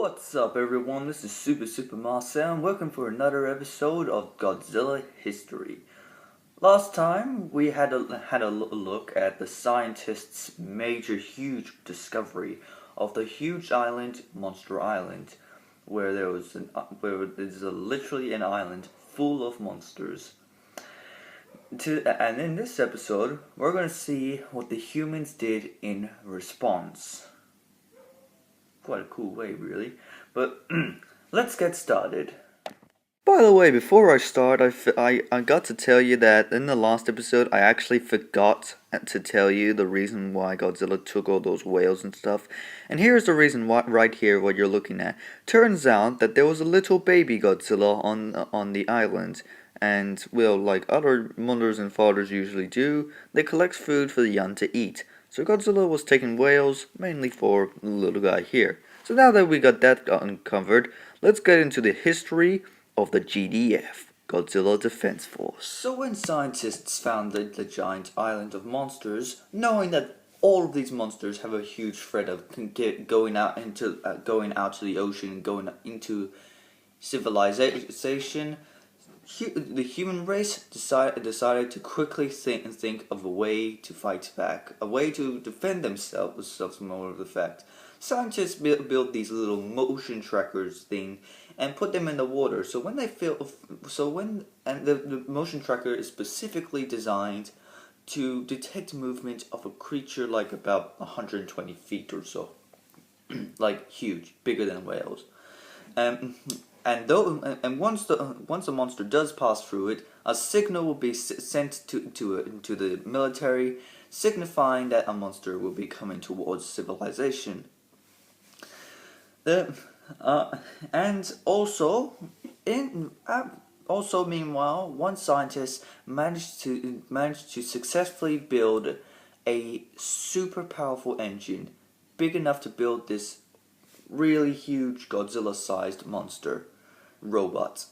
What's up, everyone? This is Super Marcel, and welcome for another episode of Godzilla History. Last time we had a look at the scientists' huge discovery of the huge island, Monster Island, where there's literally an island full of monsters. And in this episode, we're going to see what the humans did in response. Quite a cool way, really. But let's get started. By the way, before I start, I got to tell you that in the last episode, I actually forgot to tell you the reason why Godzilla took all those whales and stuff. And here's the reason why, right here, what you're looking at. Turns out that there was a little baby Godzilla on the island. And, well, like other mothers and fathers usually do, they collect food for the young to eat. So Godzilla was taking whales, mainly for the little guy here. So now that we got that uncovered, let's get into the history of the GDF, Godzilla Defense Force. So when scientists found the giant island of monsters, knowing that all of these monsters have a huge threat of going out to the ocean and going into civilization, the human race decided to quickly think of a way to fight back, a way to defend themselves more of the fact. Scientists built these little motion trackers thing and put them in the water. So when they the motion tracker is specifically designed to detect movement of a creature like about 120 feet or so, like huge, bigger than whales. And once the monster does pass through it, a signal will be sent to the military, signifying that a monster will be coming towards civilization. And also, meanwhile, one scientist managed to successfully build a super powerful engine, big enough to build this really huge Godzilla-sized monster robot.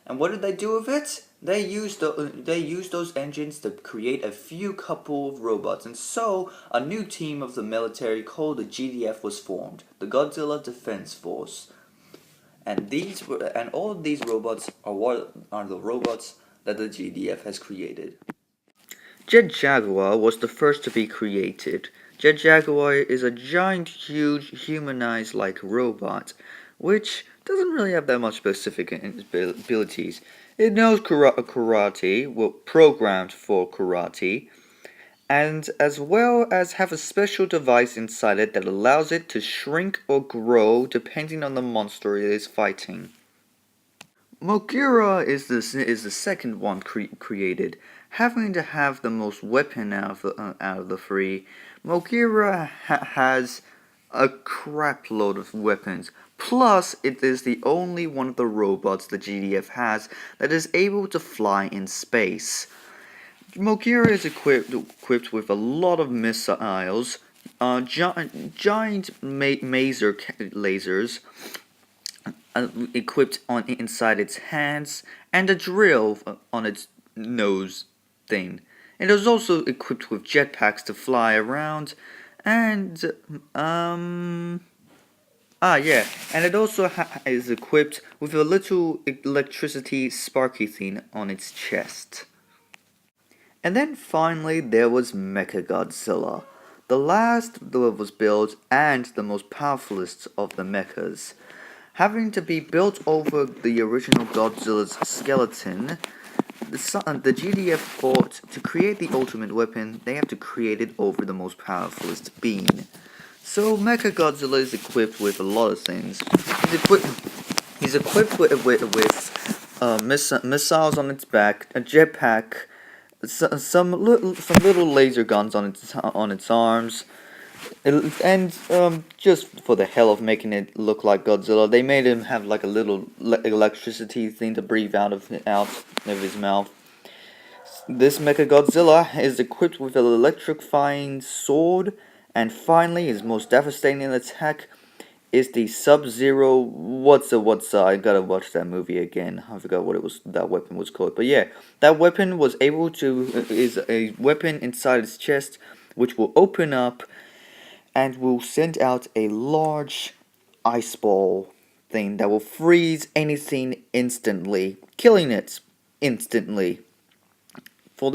And what did they do with it? They used those engines to create a couple of robots, and so a new team of the military called the GDF was formed, the Godzilla Defense Force. And all of these robots are the robots that the GDF has created. Jet Jaguar was the first to be created. Jet Jaguar is a giant, huge, humanized-like robot, which doesn't really have that much specific abilities. It knows karate, well, programmed for karate, and as well as have a special device inside it that allows it to shrink or grow depending on the monster it is fighting. Mogira is the second one created, having to have the most weapon out of the three. Mogira has a crap load of weapons. Plus, it is the only one of the robots the GDF has that is able to fly in space. Mogira is equipped with a lot of missiles, giant maser lasers, equipped inside its hands, and a drill on its nose thing. It is also equipped with jetpacks to fly around, and and it also is equipped with a little electricity sparky thing on its chest. And then finally there was Mechagodzilla, the last that was built and the most powerfulest of the mechas. Having to be built over the original Godzilla's skeleton, the GDF thought to create the ultimate weapon, they have to create it over the most powerfulest being. So Mechagodzilla is equipped with a lot of things. He's equipped with missiles on its back, a jetpack, some little laser guns on its arms. And just for the hell of making it look like Godzilla, they made him have like a little electricity thing to breathe out of his mouth. This Mechagodzilla is equipped with an electrifying sword, and finally his most devastating attack is the Sub-Zero. What's I gotta watch that movie again. I forgot what that weapon was called. But yeah, that weapon is a weapon inside its chest, which will open up and will send out a large ice ball thing that will freeze anything instantly, killing it instantly. For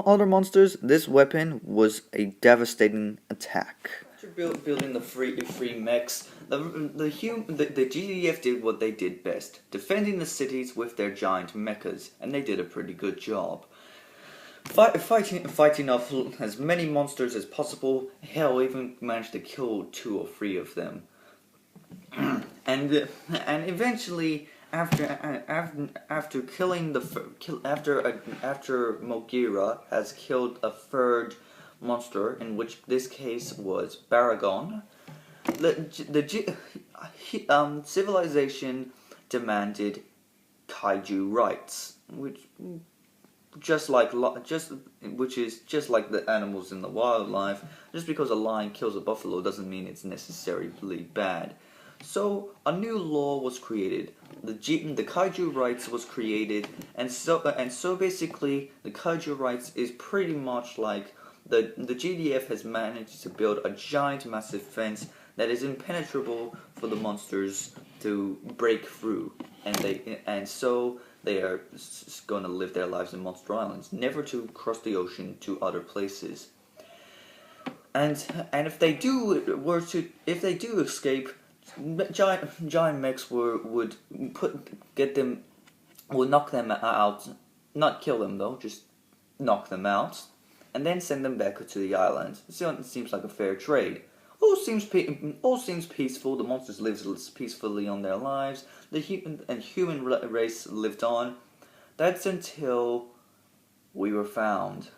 other monsters, this weapon was a devastating attack. After building the free mechs, the GDF did what they did best, defending the cities with their giant mechas, and they did a pretty good job. Fighting off as many monsters as possible. Hell, even managed to kill 2 or 3 of them. and eventually, after killing after Mogira has killed a 3rd monster, in which this case was Baragon, civilization demanded kaiju rights, which is just like the animals in the wildlife. Just because a lion kills a buffalo doesn't mean it's necessarily bad. So a new law was created. The kaiju rights was created, and so basically the kaiju rights is pretty much like the GDF has managed to build a giant, massive fence that is impenetrable for the monsters to break through, and so they are going to live their lives in Monster Islands, never to cross the ocean to other places. And if they do escape, giant mechs would knock them out, not kill them though, just knock them out, and then send them back to the island. So it seems like a fair trade. All seems peaceful. The monsters lived peacefully on their lives. The human race lived on. That's until we were found.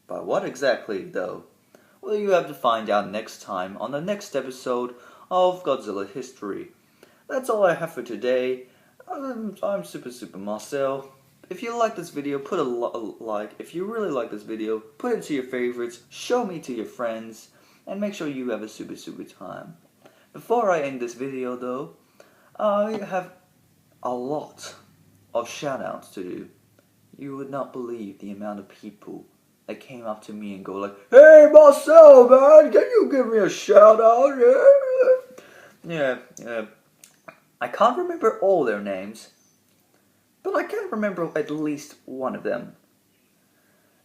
By what exactly, though? Well, you have to find out next time on the next episode of Godzilla History. That's all I have for today. I'm Super Marcel. If you like this video, put a like. If you really like this video, put it to your favorites, show me to your friends, and make sure you have a super time. Before I end this video though, I have a lot of shoutouts to do. You would not believe the amount of people that came up to me and go like, "Hey Marcel, man, can you give me a shout out?" Yeah. I can't remember all their names, but I can remember at least one of them.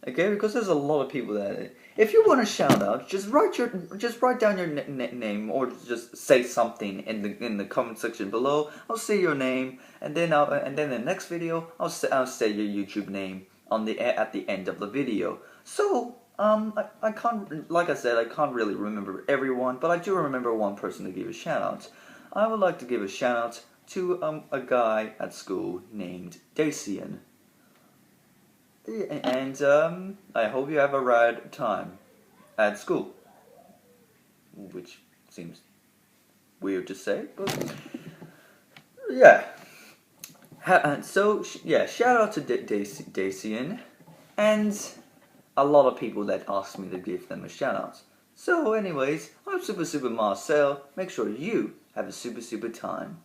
Okay, because there's a lot of people that. If you want a shout out, just write down your name, or just say something in the comment section below. I'll say your name, and then in the next video I'll say your YouTube name at the end of the video. So I can't, like I said, I can't really remember everyone, but I do remember one person to give a shout out. I would like to give a shout out to a guy at school named Dacian. And I hope you have a rad time at school, which seems weird to say, but yeah. Shout out to Dacian, and a lot of people that asked me to give them a shout out. So anyways, I'm Super Marcel. Make sure you have a super time.